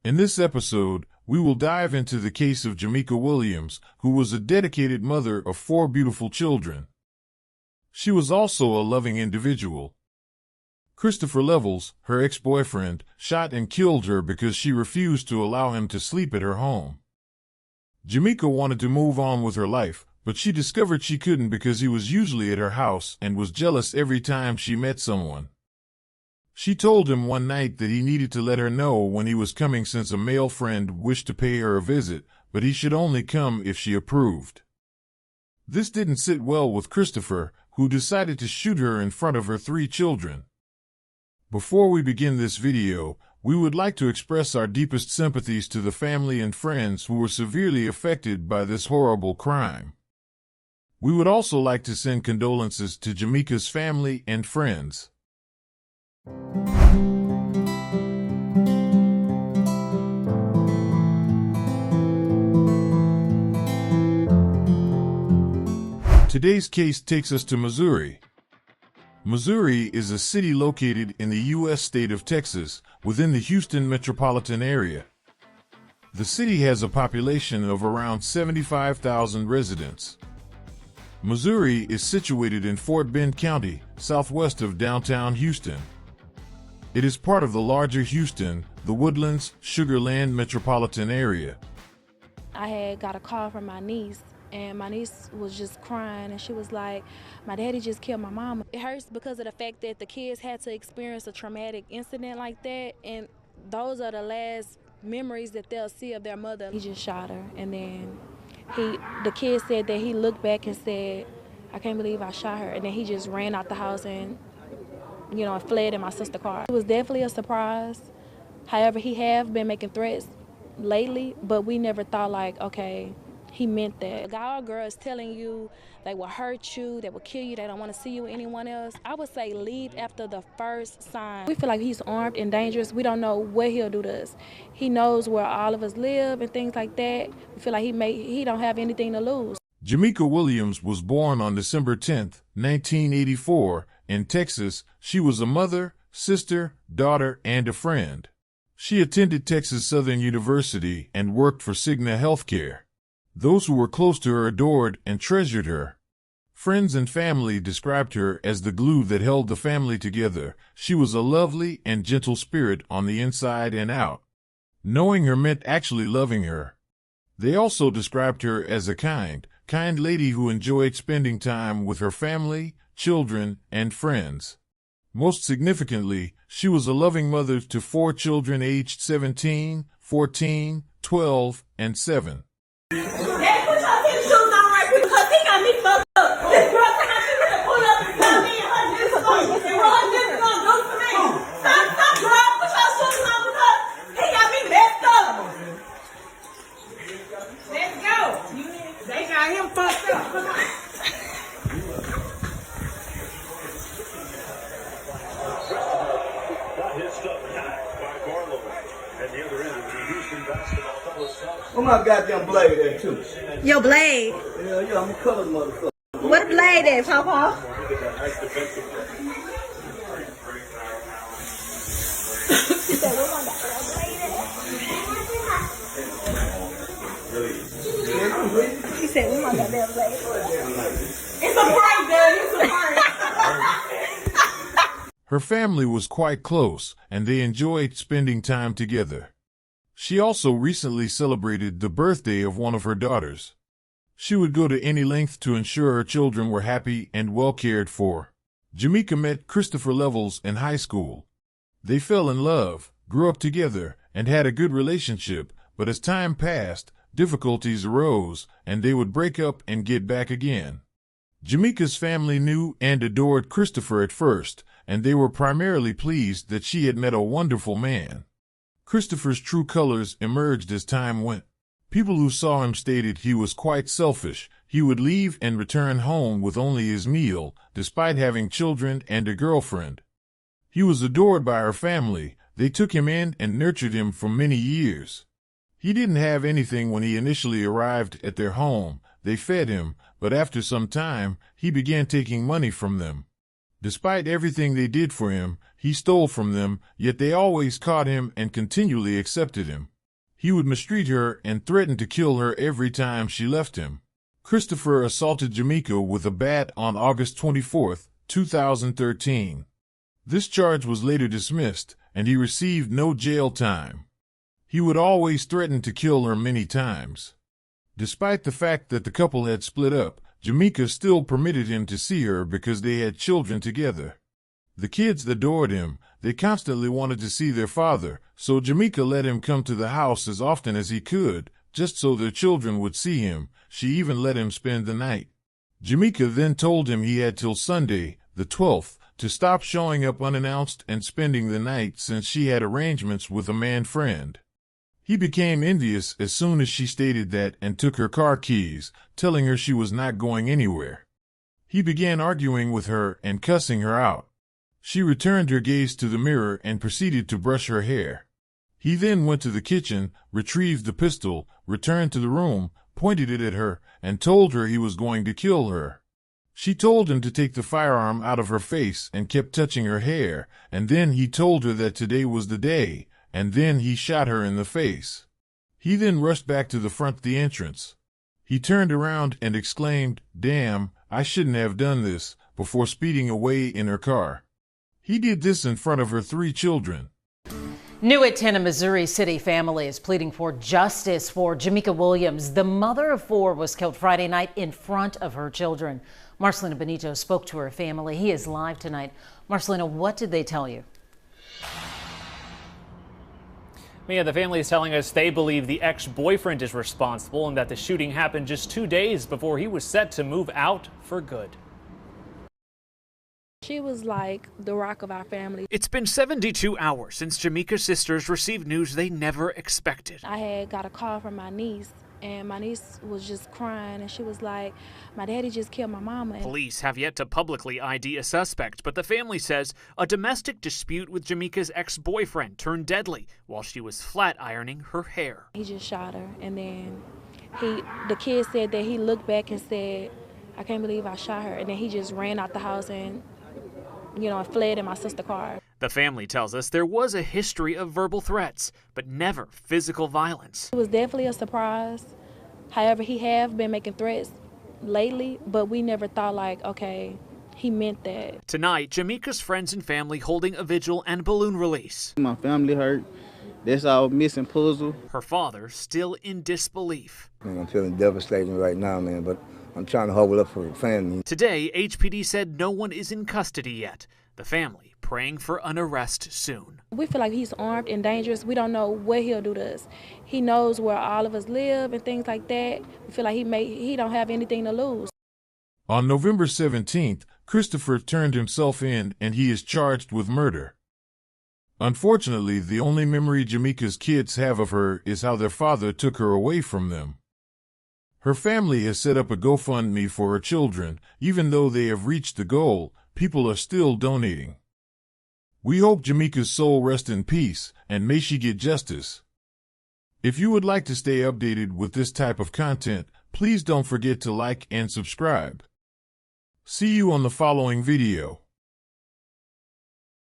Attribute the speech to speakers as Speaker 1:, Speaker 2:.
Speaker 1: In this episode, we will dive into the case of Jameka Williams, who was a dedicated mother of 4 beautiful children. She was also a loving individual. Christopher Levels, her ex-boyfriend, shot and killed her because she refused to allow him to sleep at her home. Jameka wanted to move on with her life, but she discovered she couldn't because he was usually at her house and was jealous every time she met someone. She told him one night that he needed to let her know when he was coming since a male friend wished to pay her a visit, but he should only come if she approved. This didn't sit well with Christopher, who decided to shoot her in front of her 3 children. Before we begin this video, we would like to express our deepest sympathies to the family and friends who were severely affected by this horrible crime. We would also like to send condolences to Jameka's family and friends. Today's case takes us to Missouri. Missouri is a city located in the U.S. state of Texas, within the Houston metropolitan area. The city has a population of around 75,000 residents. Missouri is situated in Fort Bend County, southwest of downtown Houston. It is part of the larger Houston, the Woodlands, Sugar Land metropolitan area.
Speaker 2: I had got a call from my niece, and my niece was just crying, and she was like, my daddy just killed my mama. It hurts because of the fact that the kids had to experience a traumatic incident like that, and those are the last memories that they'll see of their mother. He just shot her, and then the kid said that he looked back and said, I can't believe I shot her, and then he just ran out the house and fled in my sister's car. It was definitely a surprise. However, he have been making threats lately, but we never thought like, okay, he meant that. A guy or girl is telling you they will hurt you, they will kill you, they don't want to see you with anyone else. I would say leave after the first sign. We feel like he's armed and dangerous. We don't know what he'll do to us. He knows where all of us live and things like that. We feel like he don't have anything to lose.
Speaker 1: Jameka Williams was born on December 10, 1984, in Texas. She was a mother, sister, daughter, and a friend. She attended Texas Southern University and worked for Cigna Healthcare. Those who were close to her adored and treasured her. Friends and family described her as the glue that held the family together. She was a lovely and gentle spirit on the inside and out. Knowing her meant actually loving her. They also described her as a kind lady who enjoyed spending time with her family, children, and friends. Most significantly, she was a loving mother to 4 children aged 17, 14, 12, and 7.
Speaker 3: Where my goddamn blade at, too?
Speaker 4: Your blade?
Speaker 3: Yeah, I'm gonna color the motherfucker.
Speaker 4: What blade is, Papa? He said, "We want that damn blade." It's a prank, Daddy. It's a prank.
Speaker 1: Her family was quite close, and they enjoyed spending time together. She also recently celebrated the birthday of one of her daughters. She would go to any length to ensure her children were happy and well cared for. Jameka met Christopher Levels in high school. They fell in love, grew up together, and had a good relationship, but as time passed, difficulties arose, and they would break up and get back again. Jameka's family knew and adored Christopher at first, and they were primarily pleased that she had met a wonderful man. Christopher's true colors emerged as time went. People who saw him stated he was quite selfish. He would leave and return home with only his meal, despite having children and a girlfriend. He was adored by her family. They took him in and nurtured him for many years. He didn't have anything when he initially arrived at their home. They fed him, but after some time, he began taking money from them. Despite everything they did for him, he stole from them, yet they always caught him and continually accepted him. He would mistreat her and threaten to kill her every time she left him. Christopher assaulted Jamika with a bat on August 24, 2013. This charge was later dismissed, and he received no jail time. He would always threaten to kill her many times. Despite the fact that the couple had split up, Jamika still permitted him to see her because they had children together. The kids adored him. They constantly wanted to see their father, so Jamika let him come to the house as often as he could, just so their children would see him. She even let him spend the night. Jamika then told him he had till Sunday, the 12th, to stop showing up unannounced and spending the night since she had arrangements with a man friend. He became envious as soon as she stated that and took her car keys, telling her she was not going anywhere. He began arguing with her and cussing her out. She returned her gaze to the mirror and proceeded to brush her hair. He then went to the kitchen, retrieved the pistol, returned to the room, pointed it at her, and told her he was going to kill her. She told him to take the firearm out of her face and kept touching her hair, and then he told her that today was the day, and then he shot her in the face. He then rushed back to the front of the entrance. He turned around and exclaimed, "Damn, I shouldn't have done this," before speeding away in her car. He did this in front of her 3 children.
Speaker 5: New at 10, a Missouri City family is pleading for justice for Jameka Williams. The mother of 4 was killed Friday night in front of her children. Marcelina Benito spoke to her family. He is live tonight. Marcelina, what did they tell you?
Speaker 6: Mia, the family is telling us they believe the ex-boyfriend is responsible and that the shooting happened just 2 days before he was set to move out for good.
Speaker 2: She was like the rock of our family.
Speaker 7: It's been 72 hours since Jameka's sisters received news they never expected.
Speaker 2: I had got a call from my niece, and my niece was just crying, and she was like, "My daddy just killed my mama."
Speaker 7: Police have yet to publicly ID a suspect, but the family says a domestic dispute with Jameka's ex-boyfriend turned deadly while she was flat ironing her hair.
Speaker 2: He just shot her, and then the kid said that he looked back and said, "I can't believe I shot her," and then he just ran out the house and fled in my sister's car.
Speaker 7: The family tells us there was a history of verbal threats, but never physical violence.
Speaker 2: It was definitely a surprise. However, he have been making threats lately, but we never thought okay, he meant that.
Speaker 7: Tonight, Jameka's friends and family holding a vigil and balloon release.
Speaker 8: My family hurt. That's our missing puzzle.
Speaker 7: Her father still in disbelief.
Speaker 9: I'm feeling devastated right now, man, but I'm trying to hold it up for the family.
Speaker 7: Today, HPD said no one is in custody yet. The family praying for an arrest soon.
Speaker 2: We feel like he's armed and dangerous. We don't know what he'll do to us. He knows where all of us live and things like that. We feel like he don't have anything to lose.
Speaker 1: On November 17th, Christopher turned himself in and he is charged with murder. Unfortunately, the only memory Jameka's kids have of her is how their father took her away from them. Her family has set up a GoFundMe for her children. Even though they have reached the goal, people are still donating. We hope Jameka's soul rest in peace, and may she get justice. If you would like to stay updated with this type of content, please don't forget to like and subscribe. See you on the following video.